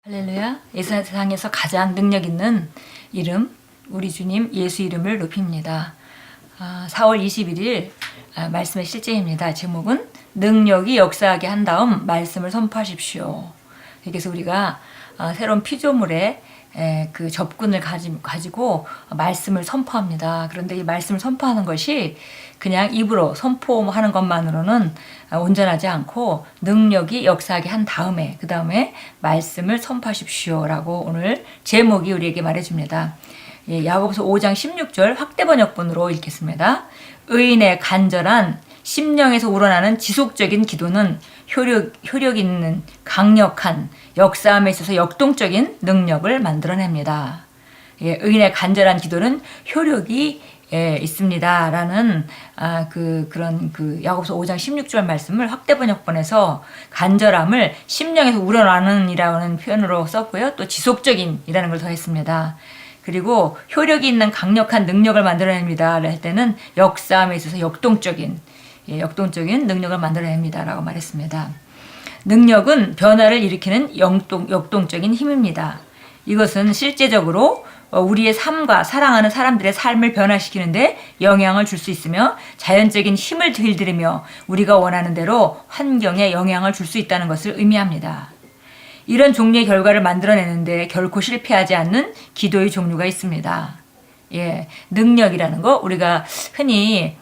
할렐루야. 이 세상에서 가장 능력 있는 이름, 우리 주님 예수 이름을 높입니다. 4월 21일 말씀의 실제입니다. 제목은 능력이 역사하게 한 다음 말씀을 선포하십시오. 그래서 우리가 새로운 피조물의 그 접근을 가지고 말씀을 선포합니다. 그런데 이 말씀을 선포하는 것이 그냥 입으로 선포하는 것만으로는 온전하지 않고 능력이 역사하게 한 다음에 그 다음에 말씀을 선포하십시오 라고 오늘 제목이 우리에게 말해줍니다. 야고보서 5장 16절 확대 번역본으로 읽겠습니다. 의인의 간절한 심령에서 우러나는 지속적인 기도는 효력 있는 강력한 역사함에 있어서 역동적인 능력을 만들어냅니다. 의인의 간절한 기도는 효력이 있습니다. 라는 그런 야고보서 5장 16절 말씀을 확대 번역본에서 간절함을 심령에서 우러나는 이라는 표현으로 썼고요. 또 지속적인 이라는 걸 더했습니다. 그리고 효력이 있는 강력한 능력을 만들어냅니다. 할 때는 역사함에 있어서 역동적인 능력을 만들어냅니다. 라고 말했습니다. 능력은 변화를 일으키는 역동적인 힘입니다. 이것은 실제적으로 우리의 삶과 사랑하는 사람들의 삶을 변화시키는데 영향을 줄 수 있으며 자연적인 힘을 길들이며 우리가 원하는 대로 환경에 영향을 줄 수 있다는 것을 의미합니다. 이런 종류의 결과를 만들어내는데 결코 실패하지 않는 기도의 종류가 있습니다. 능력이라는 거 우리가 흔히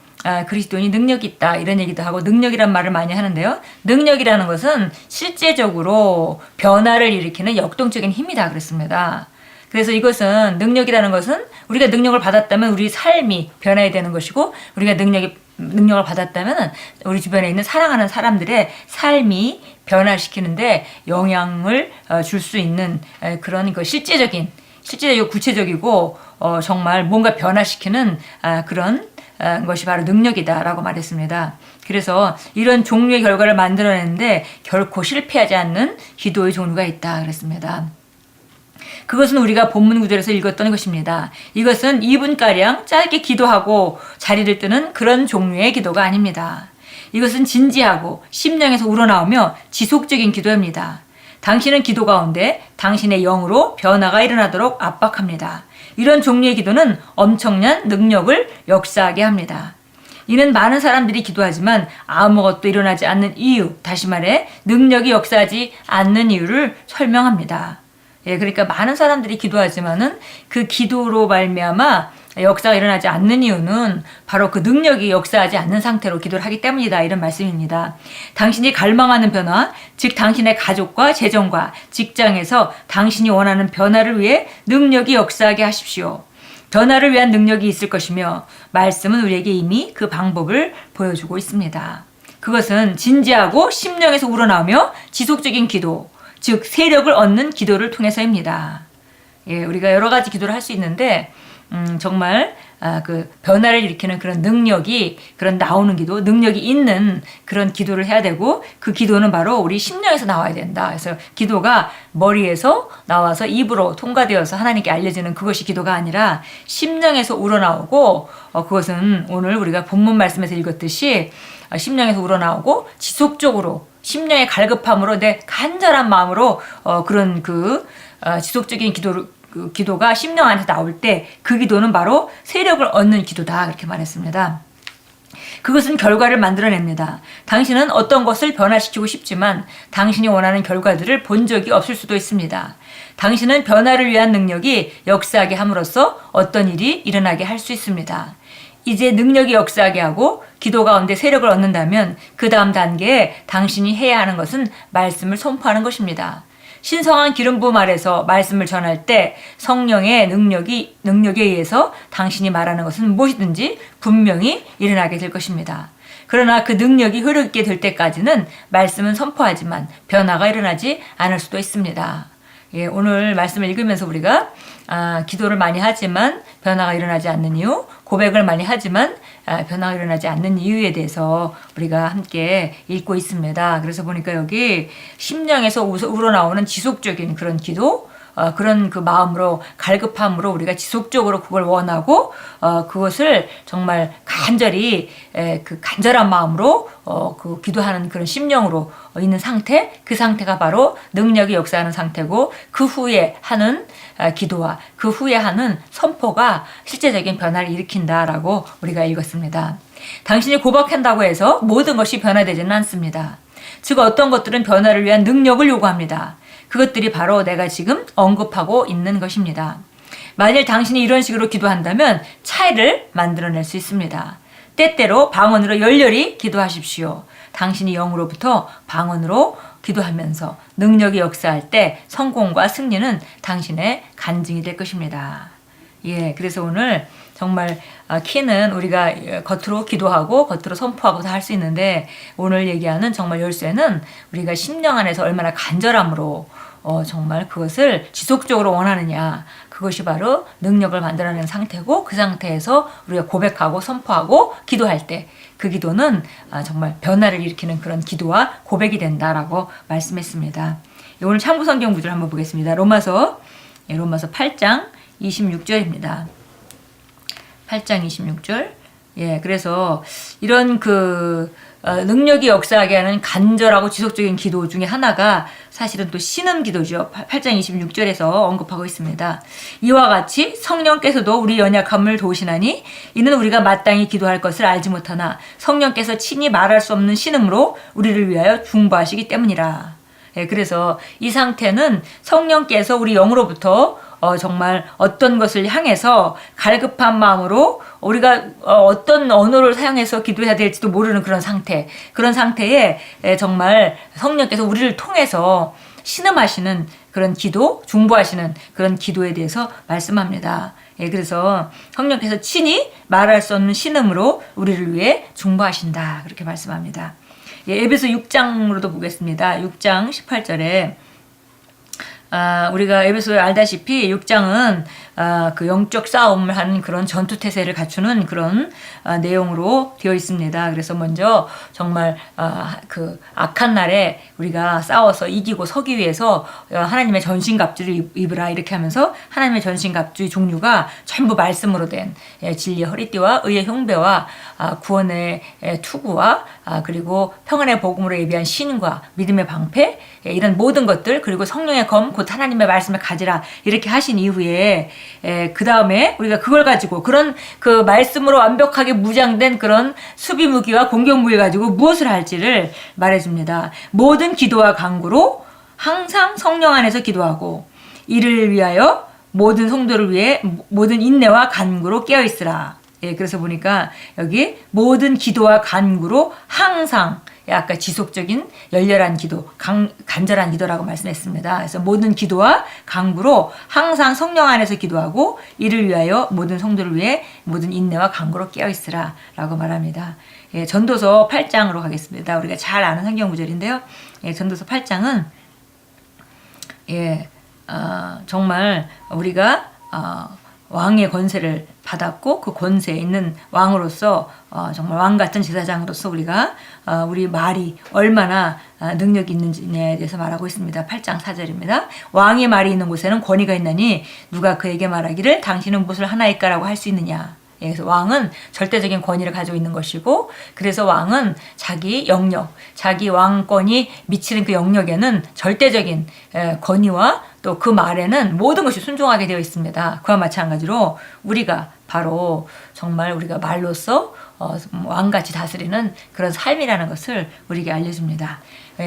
그리스도인이 능력이 있다 이런 얘기도 하고 능력이란 말을 많이 하는데요. 능력이라는 것은 실제적으로 변화를 일으키는 역동적인 힘이다 그랬습니다. 그래서 이것은 능력이라는 것은 우리가 능력을 받았다면 우리 삶이 변화해야 되는 것이고 우리가 능력을 받았다면 우리 주변에 있는 사랑하는 사람들의 삶이 변화시키는데 영향을 줄 수 있는 그런 실제적이고 구체적이고 정말 뭔가 변화시키는 그런 것이 바로 능력이다라고 말했습니다. 그래서 이런 종류의 결과를 만들어내는데 결코 실패하지 않는 기도의 종류가 있다 그랬습니다. 그것은 우리가 본문 구절에서 읽었던 것입니다. 이것은 2분가량 짧게 기도하고 자리를 뜨는 그런 종류의 기도가 아닙니다. 이것은 진지하고 심령에서 우러나오며 지속적인 기도입니다. 당신은 기도 가운데 당신의 영으로 변화가 일어나도록 압박합니다. 이런 종류의 기도는 엄청난 능력을 역사하게 합니다. 이는 많은 사람들이 기도하지만 아무것도 일어나지 않는 이유, 다시 말해 능력이 역사하지 않는 이유를 설명합니다. 그러니까 많은 사람들이 기도하지만은 그 기도로 말미암아 역사가 일어나지 않는 이유는 바로 그 능력이 역사하지 않는 상태로 기도를 하기 때문이다 이런 말씀입니다. 당신이 갈망하는 변화, 즉 당신의 가족과 재정과 직장에서 당신이 원하는 변화를 위해 능력이 역사하게 하십시오. 변화를 위한 능력이 있을 것이며 말씀은 우리에게 이미 그 방법을 보여주고 있습니다. 그것은 진지하고 심령에서 우러나오며 지속적인 기도, 즉 세력을 얻는 기도를 통해서입니다. 우리가 여러 가지 기도를 할 수 있는데 정말 그 변화를 일으키는 그런 능력이 그런 나오는 기도, 능력이 있는 그런 기도를 해야 되고 그 기도는 바로 우리 심령에서 나와야 된다. 그래서 기도가 머리에서 나와서 입으로 통과되어서 하나님께 알려지는 그것이 기도가 아니라 심령에서 우러나오고 그것은 오늘 우리가 본문 말씀에서 읽었듯이 심령에서 우러나오고 지속적으로 심령의 갈급함으로 내 간절한 마음으로 그런 지속적인 기도가 심령 안에서 나올 때 그 기도는 바로 세력을 얻는 기도다 그렇게 말했습니다. 그것은 결과를 만들어냅니다. 당신은 어떤 것을 변화시키고 싶지만 당신이 원하는 결과들을 본 적이 없을 수도 있습니다. 당신은 변화를 위한 능력이 역사하게 함으로써 어떤 일이 일어나게 할 수 있습니다. 이제 능력이 역사하게 하고 기도 가운데 세력을 얻는다면 그 다음 단계에 당신이 해야 하는 것은 말씀을 선포하는 것입니다. 신성한 기름 부음 아래서 말씀을 전할 때 성령의 능력에 의해서 당신이 말하는 것은 무엇이든지 분명히 일어나게 될 것입니다. 그러나 그 능력이 효력 있게 될 때까지는 말씀은 선포하지만 변화가 일어나지 않을 수도 있습니다. 오늘 말씀을 읽으면서 우리가 기도를 많이 하지만 변화가 일어나지 않는 이유, 고백을 많이 하지만 변화가 일어나지 않는 이유에 대해서 우리가 함께 읽고 있습니다. 그래서 보니까 여기 심령에서 우러나오는 지속적인 그런 기도, 그런 그 마음으로 갈급함으로 우리가 지속적으로 그걸 원하고 그것을 정말 간절히 그 간절한 마음으로 그 기도하는 그런 심령으로 있는 상태, 그 상태가 바로 능력이 역사하는 상태고 그 후에 하는 기도와 그 후에 하는 선포가 실제적인 변화를 일으킨다라고 우리가 읽었습니다. 당신이 고백한다고 해서 모든 것이 변화되지는 않습니다. 즉 어떤 것들은 변화를 위한 능력을 요구합니다. 그것들이 바로 내가 지금 언급하고 있는 것입니다. 만일 당신이 이런 식으로 기도한다면 차이를 만들어낼 수 있습니다. 때때로 방언으로 열렬히 기도하십시오. 당신이 영으로부터 방언으로 기도하면서 능력이 역사할 때 성공과 승리는 당신의 간증이 될 것입니다. 예, 그래서 오늘 정말 키는 우리가 겉으로 기도하고 겉으로 선포하고 다 할 수 있는데 오늘 얘기하는 정말 열쇠는 우리가 심령 안에서 얼마나 간절함으로 정말 그것을 지속적으로 원하느냐, 그것이 바로 능력을 만들어내는 상태고 그 상태에서 우리가 고백하고 선포하고 기도할 때 그 기도는 정말 변화를 일으키는 그런 기도와 고백이 된다라고 말씀했습니다. 오늘 참고 성경 구절 한번 보겠습니다. 로마서 8장 26절입니다. 8장 26절. 예, 그래서 이런 능력이 역사하게 하는 간절하고 지속적인 기도 중에 하나가 사실은 또 신음 기도죠. 8장 26절에서 언급하고 있습니다. 이와 같이 성령께서도 우리 연약함을 도우시나니 이는 우리가 마땅히 기도할 것을 알지 못하나 성령께서 친히 말할 수 없는 신음으로 우리를 위하여 중보하시기 때문이라. 예, 그래서 이 상태는 성령께서 우리 영으로부터 정말 어떤 것을 향해서 갈급한 마음으로 우리가 어떤 언어를 사용해서 기도해야 될지도 모르는 그런 상태, 그런 상태에 정말 성령께서 우리를 통해서 신음하시는 그런 기도, 중보하시는 그런 기도에 대해서 말씀합니다. 예, 그래서 성령께서 친히 말할 수 없는 신음으로 우리를 위해 중보하신다, 그렇게 말씀합니다. 예, 에베소 6장으로도 보겠습니다. 6장 18절에 우리가 에베소에 알다시피 6장은 그 영적 싸움을 하는 그런 전투태세를 갖추는 그런 내용으로 되어 있습니다. 그래서 먼저 정말 그 악한 날에 우리가 싸워서 이기고 서기 위해서 하나님의 전신갑주를 입으라 이렇게 하면서 하나님의 전신갑주의 종류가 전부 말씀으로 된 진리의 허리띠와 의의 흉배와 구원의 투구와 그리고 평안의 복음으로 예비한 신과 믿음의 방패, 이런 모든 것들, 그리고 성령의 검 곧 하나님의 말씀을 가지라 이렇게 하신 이후에 그 다음에 우리가 그걸 가지고 그런 그 말씀으로 완벽하게 무장된 그런 수비 무기와 공격 무기 가지고 무엇을 할지를 말해줍니다. 모든 기도와 간구로 항상 성령 안에서 기도하고 이를 위하여 모든 성도를 위해 모든 인내와 간구로 깨어 있으라. 예, 그래서 보니까 여기 모든 기도와 간구로 항상 아까 지속적인 열렬한 기도, 간절한 기도라고 말씀했습니다. 그래서 모든 기도와 간구로 항상 성령 안에서 기도하고 이를 위하여 모든 성도를 위해 모든 인내와 간구로 깨어 있으라 라고 말합니다. 예, 전도서 8장으로 가겠습니다. 우리가 잘 아는 성경 구절인데요. 예, 전도서 8장은 정말 우리가 왕의 권세를 받았고 그 권세에 있는 왕으로서 정말 왕 같은 제사장으로서 우리가 우리 말이 얼마나 능력이 있는지에 대해서 말하고 있습니다. 8장 4절입니다. 왕의 말이 있는 곳에는 권위가 있나니 누가 그에게 말하기를 당신은 무엇을 하나이까라고 할 수 있느냐. 그래서 왕은 절대적인 권위를 가지고 있는 것이고 그래서 왕은 자기 영역, 자기 왕권이 미치는 그 영역에는 절대적인 권위와 또 그 말에는 모든 것이 순종하게 되어 있습니다. 그와 마찬가지로 우리가 바로 정말 우리가 말로써 왕같이 다스리는 그런 삶이라는 것을 우리에게 알려줍니다.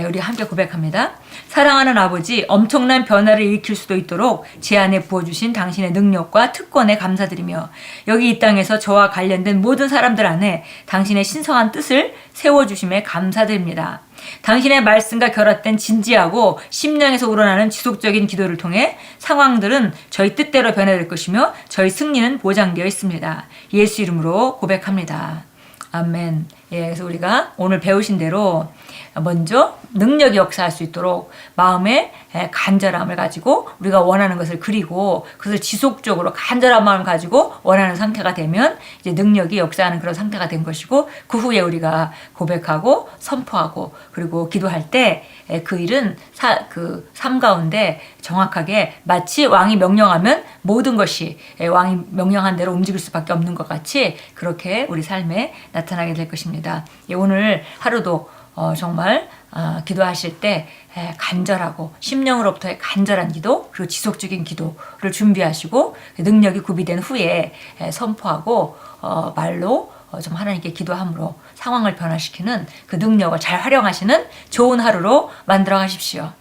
우리 함께 고백합니다. 사랑하는 아버지, 엄청난 변화를 일으킬 수도 있도록 제 안에 부어주신 당신의 능력과 특권에 감사드리며 여기 이 땅에서 저와 관련된 모든 사람들 안에 당신의 신성한 뜻을 세워주심에 감사드립니다. 당신의 말씀과 결합된 진지하고 심령에서 우러나는 지속적인 기도를 통해 상황들은 저희 뜻대로 변화될 것이며 저희 승리는 보장되어 있습니다. 예수 이름으로 고백합니다. 아멘. 예, 그래서 우리가 오늘 배우신 대로 먼저 능력이 역사할 수 있도록 마음의 간절함을 가지고 우리가 원하는 것을 그리고 그것을 지속적으로 간절한 마음을 가지고 원하는 상태가 되면 이제 능력이 역사하는 그런 상태가 된 것이고, 그 후에 우리가 고백하고 선포하고 그리고 기도할 때 그 일은 그 삶 가운데 정확하게 마치 왕이 명령하면 모든 것이 왕이 명령한 대로 움직일 수밖에 없는 것 같이 그렇게 우리 삶에 나타나게 될 것입니다. 예, 오늘 하루도 정말 기도하실 때 간절하고 심령으로부터의 간절한 기도 그리고 지속적인 기도를 준비하시고 능력이 구비된 후에 선포하고 말로 좀 하나님께 기도함으로 상황을 변화시키는 그 능력을 잘 활용하시는 좋은 하루로 만들어 가십시오.